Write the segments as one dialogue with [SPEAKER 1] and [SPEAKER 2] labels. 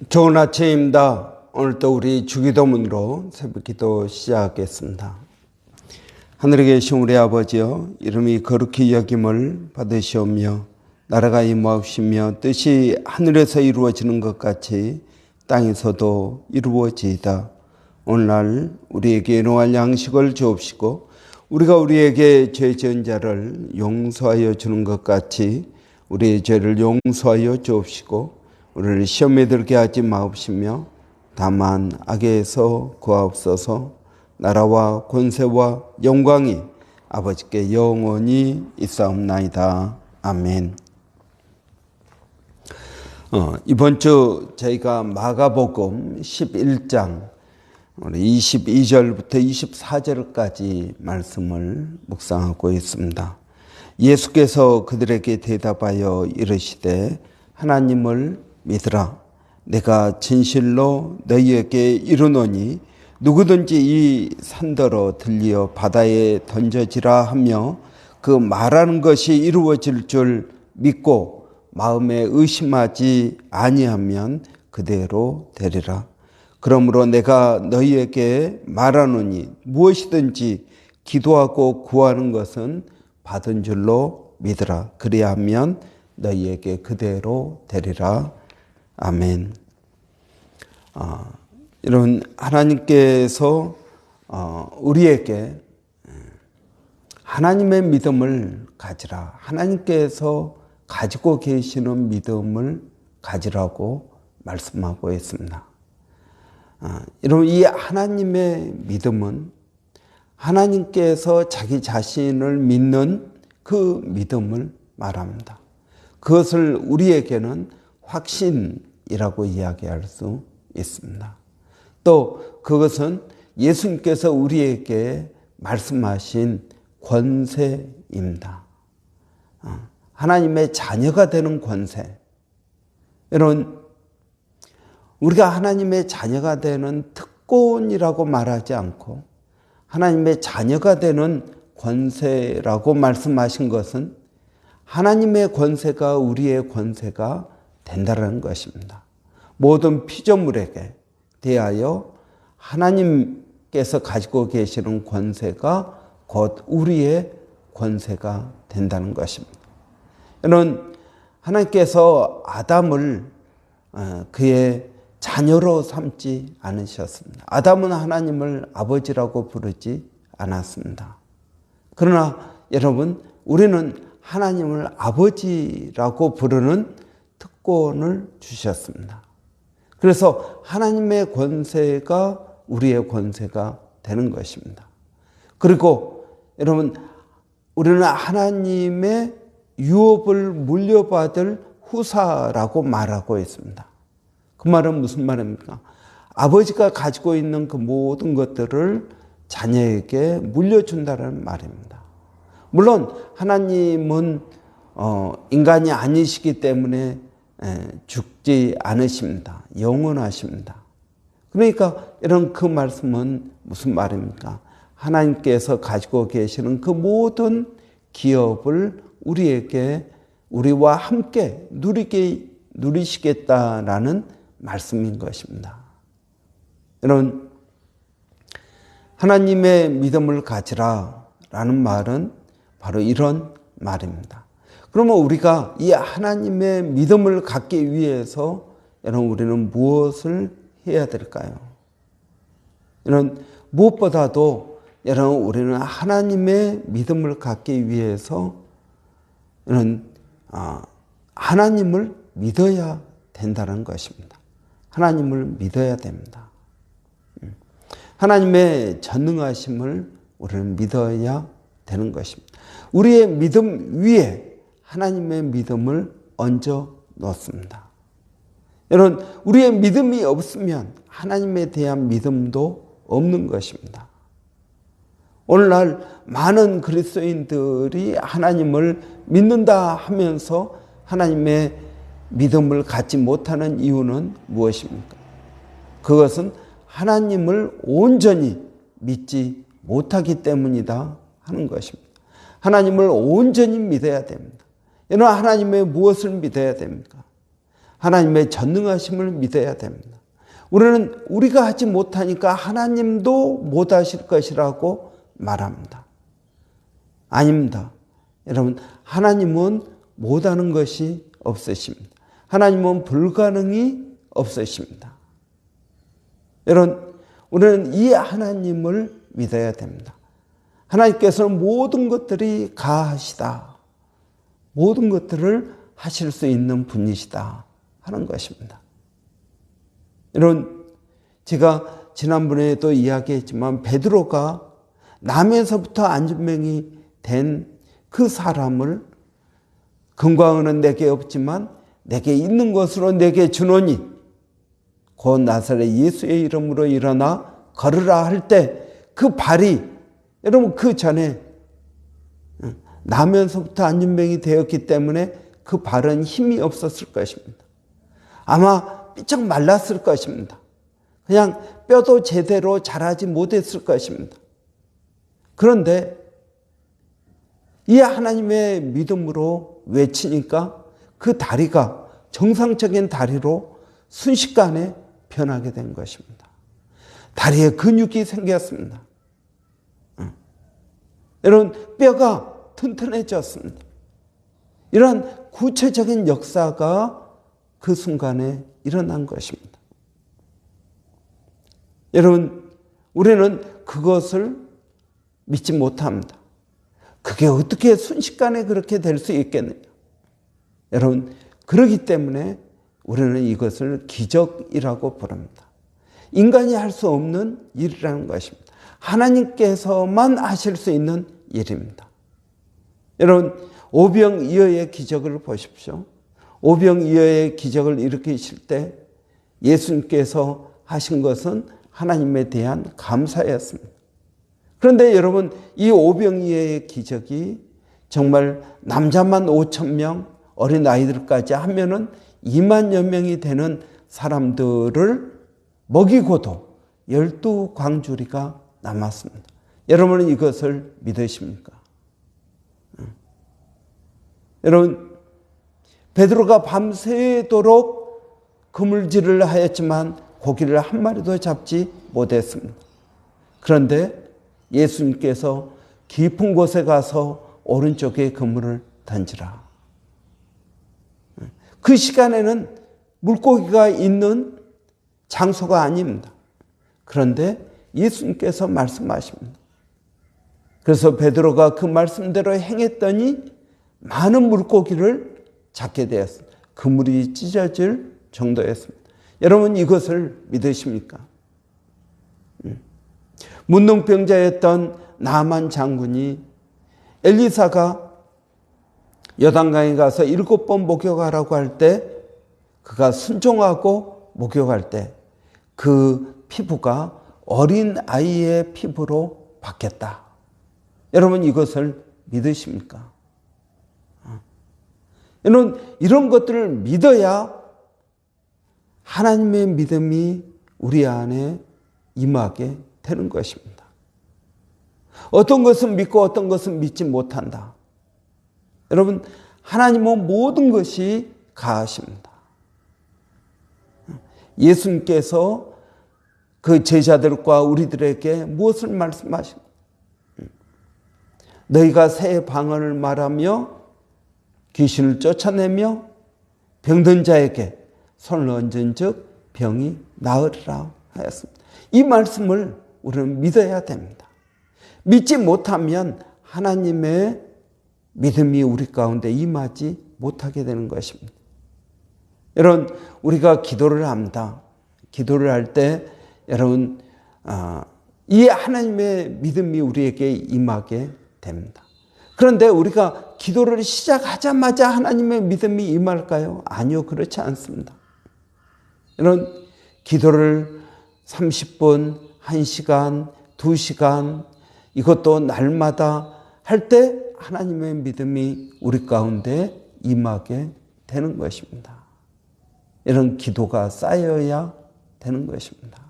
[SPEAKER 1] 좋은 아침입니다. 오늘 또 우리 주기도문으로 새벽기도 시작하겠습니다. 하늘에 계신 우리 아버지여, 이름이 거룩히 여김을 받으시오며 나라가 임하옵시며 뜻이 하늘에서 이루어지는 것 같이 땅에서도 이루어지이다. 오늘날 우리에게 일용할 양식을 주옵시고 우리가 우리에게 죄 지은 자를 용서하여 주는 것 같이 우리의 죄를 용서하여 주옵시고 우리를 시험에 들게 하지 마옵시며 다만 악에서 구하옵소서. 나라와 권세와 영광이 아버지께 영원히 있사옵나이다. 아멘. 이번 주 저희가 마가복음 11장 22절부터 24절까지 말씀을 묵상하고 있습니다. 예수께서 그들에게 대답하여 이르시되 하나님을 믿으라. 내가 진실로 너희에게 이르노니 누구든지 이 산더러 들리어 바다에 던져지라 하며 그 말하는 것이 이루어질 줄 믿고 마음에 의심하지 아니하면 그대로 되리라. 그러므로 내가 너희에게 말하노니 무엇이든지 기도하고 구하는 것은 받은 줄로 믿으라. 그리하면 너희에게 그대로 되리라. 아멘. 여러분, 하나님께서 우리에게 하나님의 믿음을 가지라. 하나님께서 가지고 계시는 믿음을 가지라고 말씀하고 있습니다. 여러분, 이 하나님의 믿음은 하나님께서 자기 자신을 믿는 그 믿음을 말합니다. 그것을 우리에게는 확신이라고 이야기할 수 있습니다. 또 그것은 예수님께서 우리에게 말씀하신 권세입니다. 하나님의 자녀가 되는 권세. 여러분, 우리가 하나님의 자녀가 되는 특권이라고 말하지 않고 하나님의 자녀가 되는 권세라고 말씀하신 것은 하나님의 권세가 우리의 권세가 된다는 것입니다. 모든 피조물에게 대하여 하나님께서 가지고 계시는 권세가 곧 우리의 권세가 된다는 것입니다. 여러분, 하나님께서 아담을 그의 자녀로 삼지 않으셨습니다. 아담은 하나님을 아버지라고 부르지 않았습니다. 그러나 여러분, 우리는 하나님을 아버지라고 부르는 특권을 주셨습니다. 그래서 하나님의 권세가 우리의 권세가 되는 것입니다. 그리고 여러분, 우리는 하나님의 유업을 물려받을 후사라고 말하고 있습니다. 그 말은 무슨 말입니까? 아버지가 가지고 있는 그 모든 것들을 자녀에게 물려준다는 말입니다. 물론 하나님은 인간이 아니시기 때문에 죽지 않으십니다. 영원하십니다. 그러니까 이런 그 말씀은 무슨 말입니까? 하나님께서 가지고 계시는 그 모든 기업을 우리와 함께 누리시겠다라는 말씀인 것입니다. 여러분, 하나님의 믿음을 가지라 라는 말은 바로 이런 말입니다. 그러면 우리가 이 하나님의 믿음을 갖기 위해서 여러분, 우리는 무엇을 해야 될까요? 여러분, 무엇보다도 여러분, 우리는 하나님의 믿음을 갖기 위해서 여러분, 하나님을 믿어야 된다는 것입니다. 하나님을 믿어야 됩니다. 하나님의 전능하심을 우리는 믿어야 되는 것입니다. 우리의 믿음 위에 하나님의 믿음을 얹어 놓습니다. 여러분, 우리의 믿음이 없으면 하나님에 대한 믿음도 없는 것입니다. 오늘날 많은 그리스도인들이 하나님을 믿는다 하면서 하나님의 믿음을 갖지 못하는 이유는 무엇입니까? 그것은 하나님을 온전히 믿지 못하기 때문이다 하는 것입니다. 하나님을 온전히 믿어야 됩니다. 여러분, 하나님의 무엇을 믿어야 됩니까? 하나님의 전능하심을 믿어야 됩니다. 우리는 우리가 하지 못하니까 하나님도 못하실 것이라고 말합니다. 아닙니다. 여러분, 하나님은 못하는 것이 없으십니다. 하나님은 불가능이 없으십니다. 여러분, 우리는 이 하나님을 믿어야 됩니다. 하나님께서는 모든 것들이 가하시다. 모든 것들을 하실 수 있는 분이시다 하는 것입니다. 여러분, 제가 지난번에도 이야기했지만 베드로가 남에서부터 안진병이 된 그 사람을 금광은 내게 없지만 내게 있는 것으로 내게 주노니 곧 나사렛 예수의 이름으로 일어나 걸으라 할 때 그 발이, 여러분, 그 전에 나면서부터 안진병이 되었기 때문에 그 발은 힘이 없었을 것입니다. 아마 삐쩍 말랐을 것입니다. 그냥 뼈도 제대로 자라지 못했을 것입니다. 그런데 이 하나님의 믿음으로 외치니까 그 다리가 정상적인 다리로 순식간에 변하게 된 것입니다. 다리에 근육이 생겼습니다. 여러분, 뼈가 튼튼해졌습니다. 이런 구체적인 역사가 그 순간에 일어난 것입니다. 여러분, 우리는 그것을 믿지 못합니다. 그게 어떻게 순식간에 그렇게 될 수 있겠느냐. 여러분, 그렇기 때문에 우리는 이것을 기적이라고 부릅니다. 인간이 할 수 없는 일이라는 것입니다. 하나님께서만 하실 수 있는 일입니다. 여러분, 오병이어의 기적을 보십시오. 오병이어의 기적을 일으키실 때 예수님께서 하신 것은 하나님에 대한 감사였습니다. 그런데 여러분, 이 오병이어의 기적이 정말 남자만 5,000명, 어린 아이들까지 하면은 2만여 명이 되는 사람들을 먹이고도 12광주리가 남았습니다. 여러분은 이것을 믿으십니까? 여러분, 베드로가 밤새도록 그물질을 하였지만 고기를 한 마리도 잡지 못했습니다. 그런데 예수님께서 깊은 곳에 가서 오른쪽에 그물을 던지라. 그 시간에는 물고기가 있는 장소가 아닙니다. 그런데 예수님께서 말씀하십니다. 그래서 베드로가 그 말씀대로 행했더니 많은 물고기를 잡게 되었습니다. 그물이 찢어질 정도였습니다. 여러분, 이것을 믿으십니까? 문둥병자였던 나만 장군이 엘리사가 요단강에 가서 7번 목욕하라고 할 때 그가 순종하고 목욕할 때 그 피부가 어린 아이의 피부로 바뀌었다. 여러분, 이것을 믿으십니까? 여러분, 이런 것들을 믿어야 하나님의 믿음이 우리 안에 임하게 되는 것입니다. 어떤 것은 믿고 어떤 것은 믿지 못한다. 여러분, 하나님은 모든 것이 가하십니다. 예수님께서 그 제자들과 우리들에게 무엇을 말씀하십니까? 너희가 새 방언을 말하며 귀신을 쫓아내며 병든 자에게 손을 얹은 즉 병이 나으리라 하였습니다. 이 말씀을 우리는 믿어야 됩니다. 믿지 못하면 하나님의 믿음이 우리 가운데 임하지 못하게 되는 것입니다. 여러분, 우리가 기도를 합니다. 기도를 할 때 여러분, 이 하나님의 믿음이 우리에게 임하게 됩니다. 그런데 우리가 기도를 시작하자마자 하나님의 믿음이 임할까요? 아니요, 그렇지 않습니다. 여러분, 기도를 30분, 1시간, 2시간, 이것도 날마다 할 때 하나님의 믿음이 우리 가운데 임하게 되는 것입니다. 이런 기도가 쌓여야 되는 것입니다.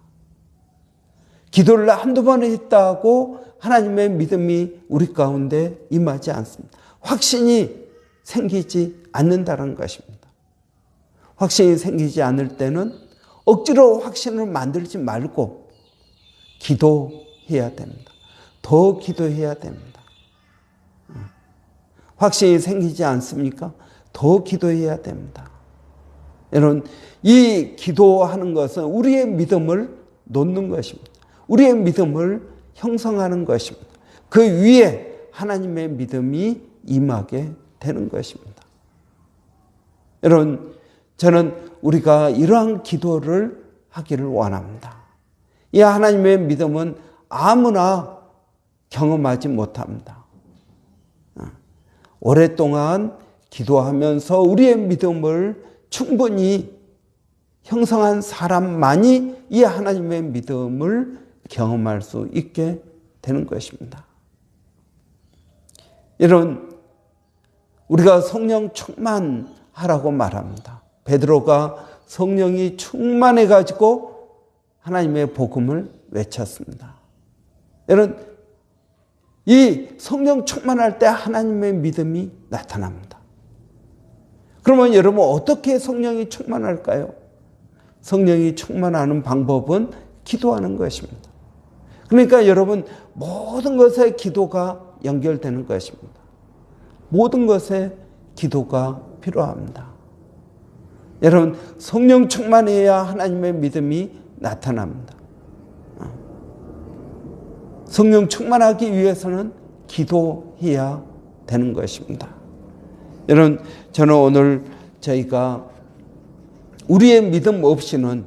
[SPEAKER 1] 기도를 한두 번 했다고 하나님의 믿음이 우리 가운데 임하지 않습니다. 확신이 생기지 않는다는 것입니다. 확신이 생기지 않을 때는 억지로 확신을 만들지 말고 기도해야 됩니다. 더 기도해야 됩니다. 확신이 생기지 않습니까? 더 기도해야 됩니다. 여러분, 이 기도하는 것은 우리의 믿음을 놓는 것입니다. 우리의 믿음을 형성하는 것입니다. 그 위에 하나님의 믿음이 임하게 되는 것입니다. 여러분, 저는 우리가 이러한 기도를 하기를 원합니다. 이 하나님의 믿음은 아무나 경험하지 못합니다. 오랫동안 기도하면서 우리의 믿음을 충분히 형성한 사람만이 이 하나님의 믿음을 경험할 수 있게 되는 것입니다. 여러분, 우리가 성령 충만하라고 말합니다. 베드로가 성령이 충만해 가지고 하나님의 복음을 외쳤습니다. 여러분, 이 성령 충만할 때 하나님의 믿음이 나타납니다. 그러면 여러분, 어떻게 성령이 충만할까요? 성령이 충만하는 방법은 기도하는 것입니다. 그러니까 여러분, 모든 것에 기도가 연결되는 것입니다. 모든 것에 기도가 필요합니다. 여러분, 성령 충만해야 하나님의 믿음이 나타납니다. 성령 충만하기 위해서는 기도해야 되는 것입니다. 여러분, 저는 오늘 저희가 우리의 믿음 없이는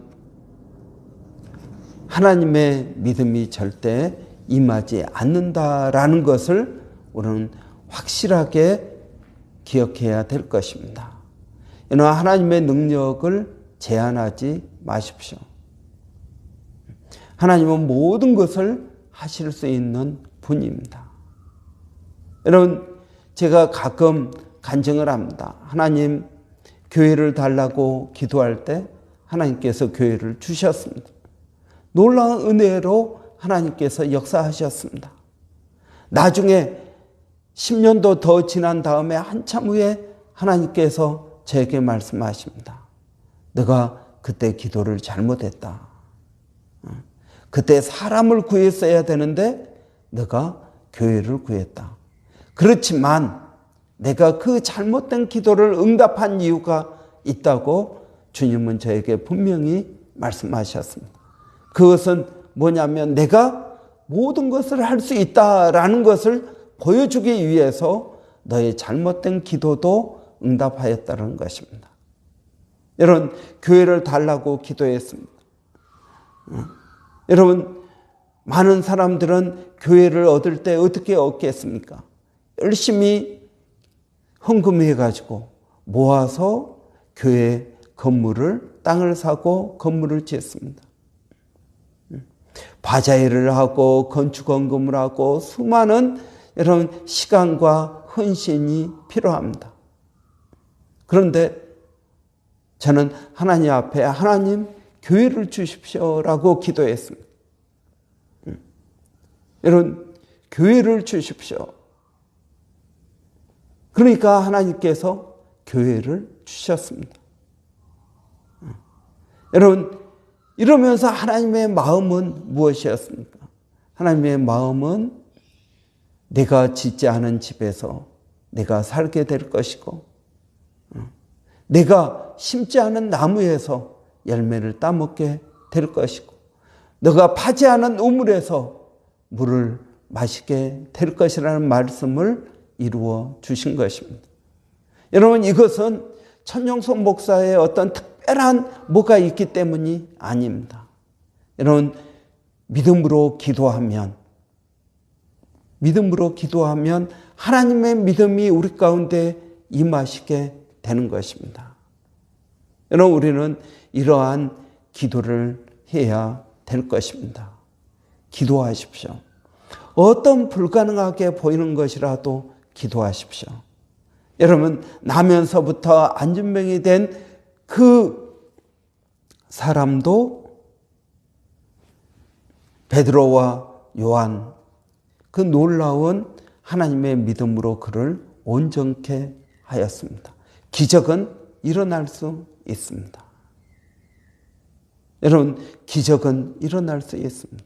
[SPEAKER 1] 하나님의 믿음이 절대 임하지 않는다라는 것을 우리는 확실하게 기억해야 될 것입니다. 여러분, 하나님의 능력을 제한하지 마십시오. 하나님은 모든 것을 하실 수 있는 분입니다. 여러분, 제가 가끔 간증을 합니다. 하나님, 교회를 달라고 기도할 때 하나님께서 교회를 주셨습니다. 놀라운 은혜로 하나님께서 역사하셨습니다. 나중에 10년도 더 지난 다음에 한참 후에 하나님께서 저에게 말씀하십니다. 너가 그때 기도를 잘못했다. 그때 사람을 구했어야 되는데 너가 교회를 구했다. 그렇지만 내가 그 잘못된 기도를 응답한 이유가 있다고 주님은 저에게 분명히 말씀하셨습니다. 그것은 뭐냐면 내가 모든 것을 할 수 있다라는 것을 보여주기 위해서 너의 잘못된 기도도 응답하였다는 것입니다. 여러분, 교회를 달라고 기도했습니다. 여러분, 많은 사람들은 교회를 얻을 때 어떻게 얻겠습니까? 열심히 헌금해가지고 모아서 교회 건물을, 땅을 사고 건물을 짓습니다. 바자회를 하고 건축헌금을 하고 수많은 여러분 시간과 헌신이 필요합니다. 그런데 저는 하나님 앞에 하나님 교회를 주십시오라고 기도했습니다. 여러분, 교회를 주십시오. 그러니까 하나님께서 교회를 주셨습니다. 여러분, 이러면서 하나님의 마음은 무엇이었습니까? 하나님의 마음은 내가 짓지 않은 집에서 내가 살게 될 것이고, 내가 심지 않은 나무에서 열매를 따먹게 될 것이고, 너가 파지 않은 우물에서 물을 마시게 될 것이라는 말씀을 이루어 주신 것입니다. 여러분, 이것은 천영선 목사의 어떤 특별한 뭐가 있기 때문이 아닙니다. 여러분, 믿음으로 기도하면 하나님의 믿음이 우리 가운데 임하시게 되는 것입니다. 여러분, 우리는 이러한 기도를 해야 될 것입니다. 기도하십시오. 어떤 불가능하게 보이는 것이라도 기도하십시오. 여러분, 나면서부터 안진병이 된 그 사람도 베드로와 요한, 그 놀라운 하나님의 믿음으로 그를 온전케 하였습니다. 기적은 일어날 수 있습니다. 여러분, 기적은 일어날 수 있습니다.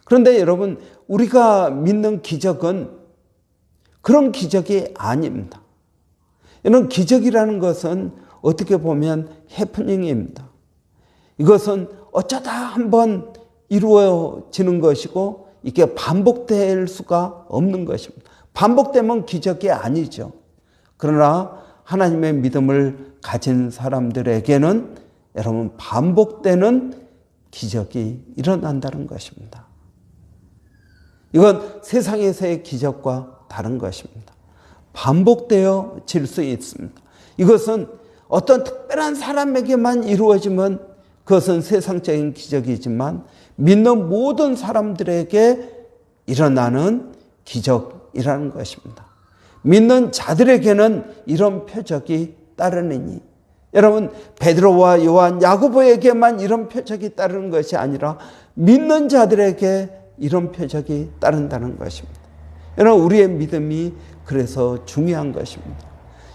[SPEAKER 1] 그런데 여러분, 우리가 믿는 기적은 그런 기적이 아닙니다. 여러분, 기적이라는 것은 어떻게 보면 해프닝입니다. 이것은 어쩌다 한번 이루어지는 것이고 이게 반복될 수가 없는 것입니다. 반복되면 기적이 아니죠. 그러나 하나님의 믿음을 가진 사람들에게는 여러분, 반복되는 기적이 일어난다는 것입니다. 이건 세상에서의 기적과 다른 것입니다. 반복되어질 수 있습니다. 이것은 어떤 특별한 사람에게만 이루어지면 그것은 세상적인 기적이지만 믿는 모든 사람들에게 일어나는 기적이라는 것입니다. 믿는 자들에게는 이런 표적이 따르느니, 여러분, 베드로와 요한, 야고보에게만 이런 표적이 따르는 것이 아니라 믿는 자들에게 이런 표적이 따른다는 것입니다. 여러분, 우리의 믿음이 그래서 중요한 것입니다.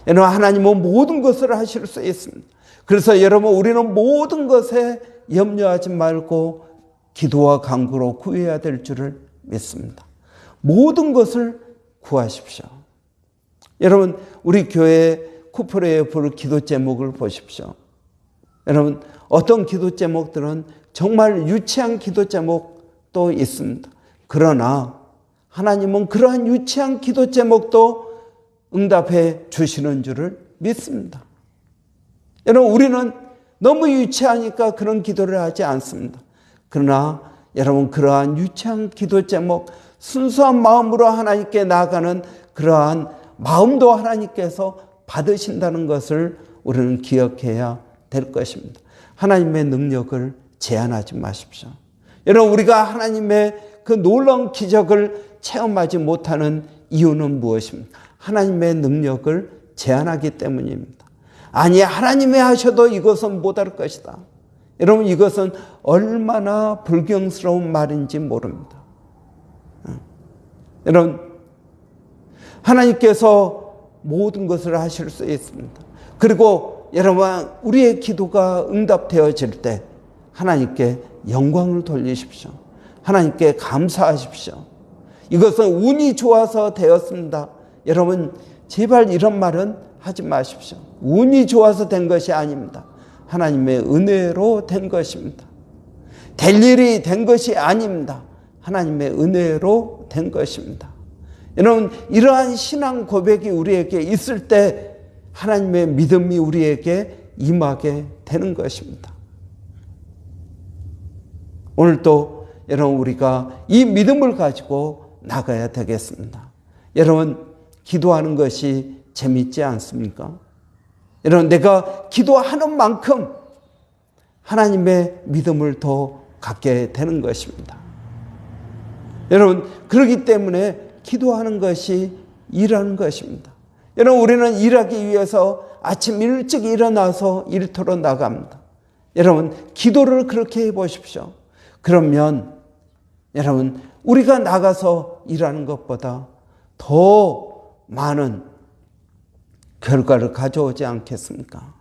[SPEAKER 1] 여러분, 하나님은 모든 것을 하실 수 있습니다. 그래서 여러분, 우리는 모든 것에 염려하지 말고 기도와 간구로 구해야 될 줄을 믿습니다. 모든 것을 구하십시오. 여러분, 우리 교회 쿠프레에 부를 기도 제목을 보십시오. 여러분, 어떤 기도 제목들은 정말 유치한 기도 제목도 있습니다. 그러나 하나님은 그러한 유치한 기도 제목도 응답해 주시는 줄을 믿습니다. 여러분, 우리는 너무 유치하니까 그런 기도를 하지 않습니다. 그러나 여러분, 그러한 유치한 기도 제목, 순수한 마음으로 하나님께 나아가는 그러한 마음도 하나님께서 받으신다는 것을 우리는 기억해야 될 것입니다. 하나님의 능력을 제한하지 마십시오. 여러분, 우리가 하나님의 그 놀라운 기적을 체험하지 못하는 이유는 무엇입니까? 하나님의 능력을 제한하기 때문입니다. 아니, 하나님이 하셔도 이것은 못할 것이다. 여러분, 이것은 얼마나 불경스러운 말인지 모릅니다. 여러분, 하나님께서 모든 것을 하실 수 있습니다. 그리고 여러분, 우리의 기도가 응답되어질 때 하나님께 영광을 돌리십시오. 하나님께 감사하십시오. 이것은 운이 좋아서 되었습니다. 여러분, 제발 이런 말은 하지 마십시오. 운이 좋아서 된 것이 아닙니다. 하나님의 은혜로 된 것입니다. 될 일이 된 것이 아닙니다. 하나님의 은혜로 된 것입니다. 여러분, 이러한 신앙 고백이 우리에게 있을 때 하나님의 믿음이 우리에게 임하게 되는 것입니다. 오늘도 여러분, 우리가 이 믿음을 가지고 나가야 되겠습니다. 여러분, 기도하는 것이 재밌지 않습니까? 여러분, 내가 기도하는 만큼 하나님의 믿음을 더 갖게 되는 것입니다. 여러분, 그렇기 때문에 기도하는 것이 일하는 것입니다. 여러분, 우리는 일하기 위해서 아침 일찍 일어나서 일터로 나갑니다. 여러분, 기도를 그렇게 해보십시오. 그러면 여러분, 우리가 나가서 일하는 것보다 더 많은 결과를 가져오지 않겠습니까?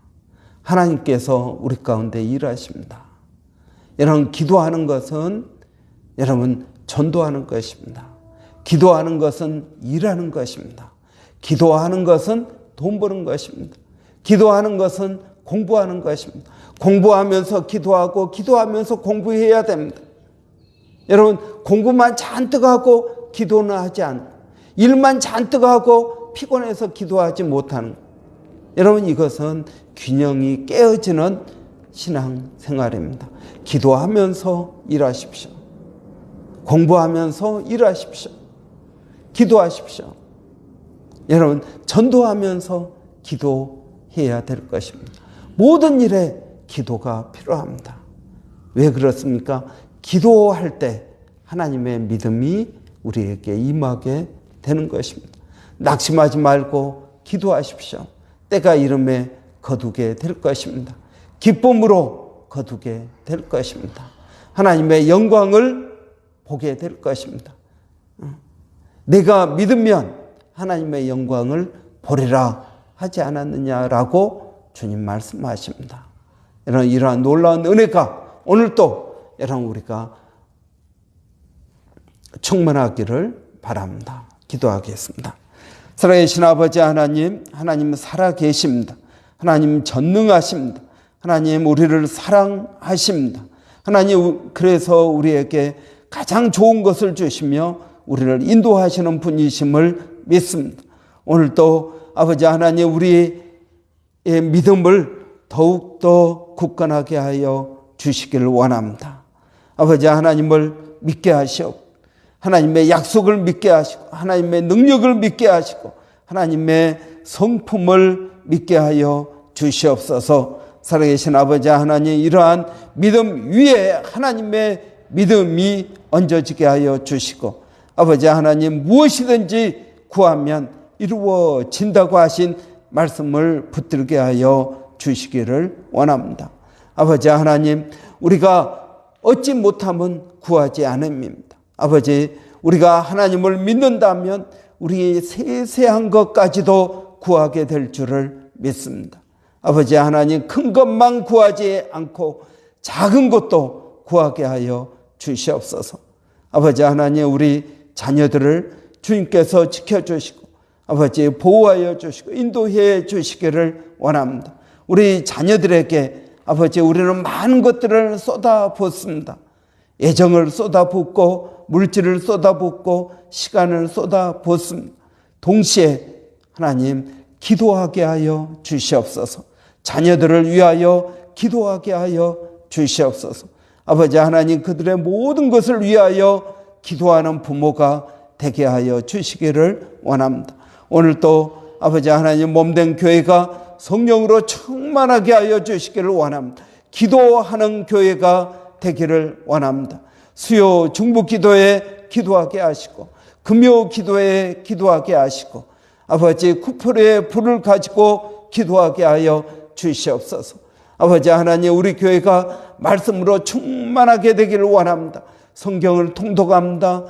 [SPEAKER 1] 하나님께서 우리 가운데 일하십니다. 여러분, 기도하는 것은 여러분 전도하는 것입니다. 기도하는 것은 일하는 것입니다. 기도하는 것은 돈 버는 것입니다. 기도하는 것은 공부하는 것입니다. 공부하면서 기도하고 기도하면서 공부해야 됩니다. 여러분, 공부만 잔뜩 하고 기도는 하지 않고 일만 잔뜩 하고 피곤해서 기도하지 못하는 것. 여러분, 이것은 균형이 깨어지는 신앙생활입니다. 기도하면서 일하십시오. 공부하면서 일하십시오. 기도하십시오. 여러분, 전도하면서 기도해야 될 것입니다. 모든 일에 기도가 필요합니다. 왜 그렇습니까? 기도할 때 하나님의 믿음이 우리에게 임하게 되는 것입니다. 낙심하지 말고 기도하십시오. 때가 이름에 거두게 될 것입니다. 기쁨으로 거두게 될 것입니다. 하나님의 영광을 보게 될 것입니다. 내가 믿으면 하나님의 영광을 보리라 하지 않았느냐라고 주님 말씀하십니다. 이러한 놀라운 은혜가 오늘 또 우리가 충만하기를 바랍니다. 기도하겠습니다. 살아계신 아버지 하나님, 하나님 살아계십니다. 하나님 전능하십니다. 하나님 우리를 사랑하십니다. 하나님 그래서 우리에게 가장 좋은 것을 주시며 우리를 인도하시는 분이심을 믿습니다. 오늘도 아버지 하나님 우리의 믿음을 더욱더 굳건하게 하여 주시기를 원합니다. 아버지 하나님을 믿게 하시옵고 하나님의 약속을 믿게 하시고 하나님의 능력을 믿게 하시고 하나님의 성품을 믿게 하여 주시옵소서. 살아계신 아버지 하나님 이러한 믿음 위에 하나님의 믿음이 얹어지게 하여 주시고 아버지 하나님 무엇이든지 구하면 이루어진다고 하신 말씀을 붙들게 하여 주시기를 원합니다. 아버지 하나님 우리가 얻지 못하면 구하지 않음입니다. 아버지 우리가 하나님을 믿는다면 우리의 세세한 것까지도 구하게 될 줄을 믿습니다. 아버지 하나님 큰 것만 구하지 않고 작은 것도 구하게 하여 주시옵소서. 아버지 하나님 우리 자녀들을 주님께서 지켜주시고 아버지 보호하여 주시고 인도해 주시기를 원합니다. 우리 자녀들에게 아버지 우리는 많은 것들을 쏟아붓습니다. 애정을 쏟아붓고 물질을 쏟아붓고 시간을 쏟아붓습니다. 동시에 하나님 기도하게 하여 주시옵소서. 자녀들을 위하여 기도하게 하여 주시옵소서. 아버지 하나님 그들의 모든 것을 위하여 기도하는 부모가 되게 하여 주시기를 원합니다. 오늘 또 아버지 하나님 몸된 교회가 성령으로 충만하게 하여 주시기를 원합니다. 기도하는 교회가 되기를 원합니다. 수요 중보 기도에 기도하게 하시고 금요 기도에 기도하게 하시고 아버지 쿠프레의 불을 가지고 기도하게 하여 주시옵소서. 아버지 하나님 우리 교회가 말씀으로 충만하게 되기를 원합니다. 성경을 통독합니다.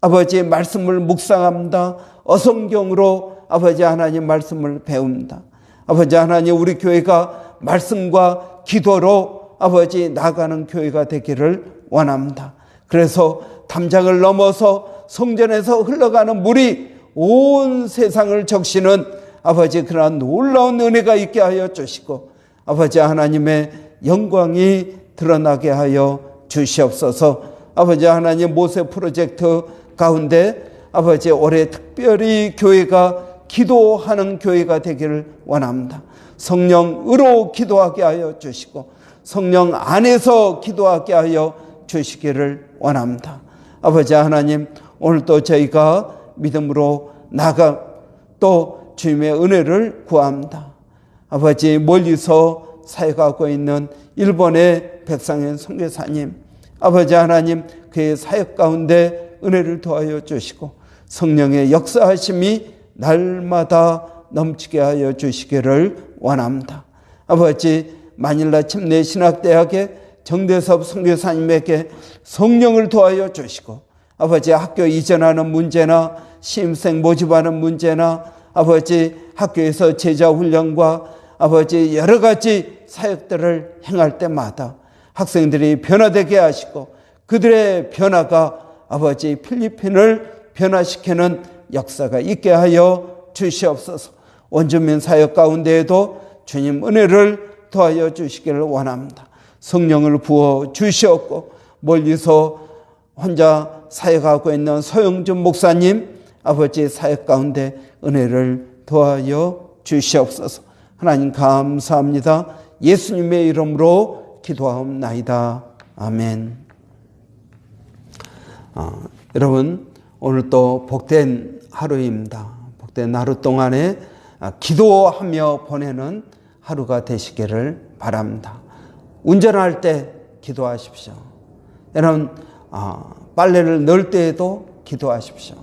[SPEAKER 1] 아버지 말씀을 묵상합니다. 어성경으로 아버지 하나님 말씀을 배웁니다. 아버지 하나님 우리 교회가 말씀과 기도로 아버지 나가는 교회가 되기를 원합니다. 그래서 담장을 넘어서 성전에서 흘러가는 물이 온 세상을 적시는 아버지 그러한 놀라운 은혜가 있게 하여 주시고 아버지 하나님의 영광이 드러나게 하여 주시옵소서. 아버지 하나님 모세 프로젝트 가운데 아버지 올해 특별히 교회가 기도하는 교회가 되기를 원합니다. 성령으로 기도하게 하여 주시고 성령 안에서 기도하게 하여 주시기를 원합니다. 아버지 하나님 오늘도 저희가 믿음으로 나가 또 주님의 은혜를 구합니다. 아버지 멀리서 사역하고 있는 일본의 백상현 선교사님 아버지 하나님 그의 사역 가운데 은혜를 더하여 주시고 성령의 역사하심이 날마다 넘치게 하여 주시기를 원합니다. 아버지 마닐라 침례신학대학의 정대섭 선교사님에게 성령을 더하여 주시고 아버지 학교 이전하는 문제나 신입생 모집하는 문제나 아버지 학교에서 제자 훈련과 아버지 여러 가지 사역들을 행할 때마다 학생들이 변화되게 하시고 그들의 변화가 아버지 필리핀을 변화시키는 역사가 있게 하여 주시옵소서. 원주민 사역 가운데에도 주님 은혜를 더하여 주시기를 원합니다. 성령을 부어 주시옵고 멀리서 혼자 사역하고 있는 소영준 목사님 아버지 사역 가운데 은혜를 더하여 주시옵소서. 하나님 감사합니다. 예수님의 이름으로 기도하옵나이다. 아멘. 여러분 오늘 또 복된 하루입니다. 복된 하루 동안에 기도하며 보내는 하루가 되시기를 바랍니다. 운전할 때 기도하십시오. 여러분 빨래를 넣을 때에도 기도하십시오.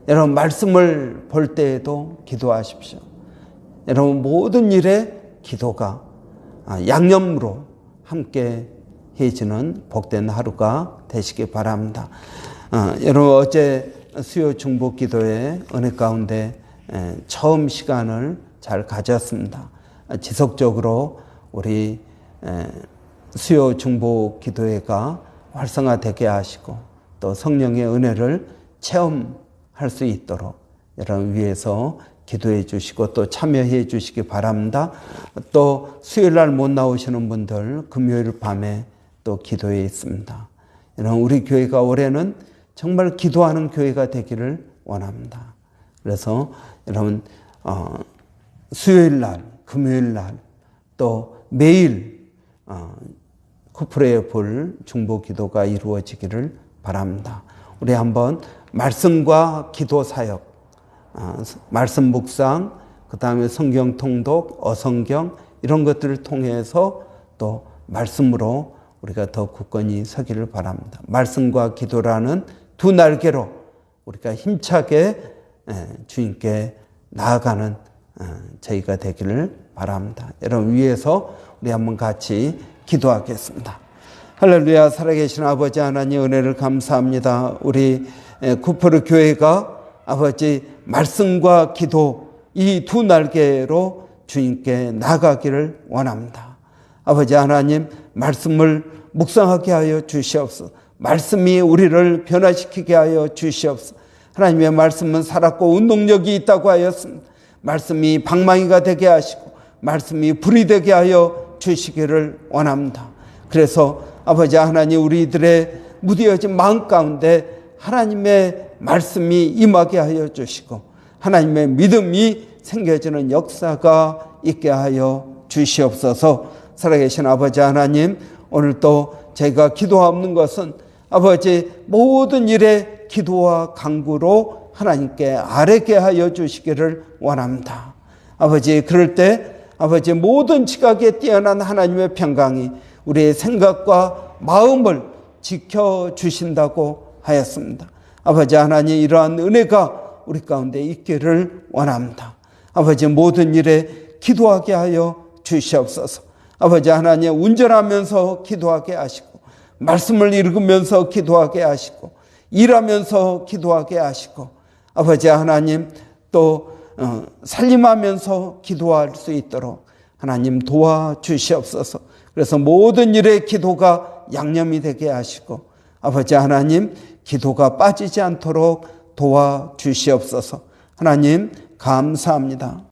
[SPEAKER 1] 여러분 말씀을 볼 때에도 기도하십시오. 여러분 모든 일에 기도가 양념으로 함께 해지는 복된 하루가 되시기 바랍니다. 여러분 어제 수요 중보 기도의 은혜 가운데 처음 시간을 잘 가졌습니다. 지속적으로 우리 수요 중보 기도회가 활성화되게 하시고 또 성령의 은혜를 체험할 수 있도록 여러분 위해서 기도해 주시고 또 참여해 주시기 바랍니다. 또 수요일 날 못 나오시는 분들 금요일 밤에 또 기도회 있습니다. 여러분 우리 교회가 올해는 정말 기도하는 교회가 되기를 원합니다. 그래서 여러분 수요일 날, 금요일 날 또 매일 쿠프레의 볼 중보 기도가 이루어지기를 바랍니다. 우리 한번 말씀과 기도 사역, 말씀 묵상, 그 다음에 성경 통독, 어성경 이런 것들을 통해서 또 말씀으로 우리가 더 굳건히 서기를 바랍니다. 말씀과 기도라는 두 날개로 우리가 힘차게 주님께 나아가는 저희가 되기를 바랍니다. 여러분 위해서 우리 한번 같이 기도하겠습니다. 할렐루야. 살아계신 아버지 하나님 은혜를 감사합니다. 우리 쿠프르 교회가 아버지 말씀과 기도 이 두 날개로 주님께 나가기를 원합니다. 아버지 하나님 말씀을 묵상하게 하여 주시옵소서. 말씀이 우리를 변화시키게 하여 주시옵소서. 하나님의 말씀은 살았고 운동력이 있다고 하였습니다. 말씀이 방망이가 되게 하시고 말씀이 불이 되게 하여 주시기를 원합니다. 그래서 아버지 하나님 우리들의 무뎌진 마음 가운데 하나님의 말씀이 임하게 하여 주시고 하나님의 믿음이 생겨지는 역사가 있게 하여 주시옵소서. 살아계신 아버지 하나님 오늘도 저희가 기도하는 것은 아버지 모든 일에 기도와 간구로 하나님께 아뢰게 하여 주시기를 원합니다. 아버지 그럴 때 아버지 모든 지각에 뛰어난 하나님의 평강이 우리의 생각과 마음을 지켜주신다고 하였습니다. 아버지 하나님 이러한 은혜가 우리 가운데 있기를 원합니다. 아버지 모든 일에 기도하게 하여 주시옵소서. 아버지 하나님 운전하면서 기도하게 하시고 말씀을 읽으면서 기도하게 하시고 일하면서 기도하게 하시고 아버지 하나님 또 살림하면서 기도할 수 있도록 하나님 도와주시옵소서. 그래서 모든 일에 기도가 양념이 되게 하시고 아버지 하나님 기도가 빠지지 않도록 도와주시옵소서. 하나님 감사합니다.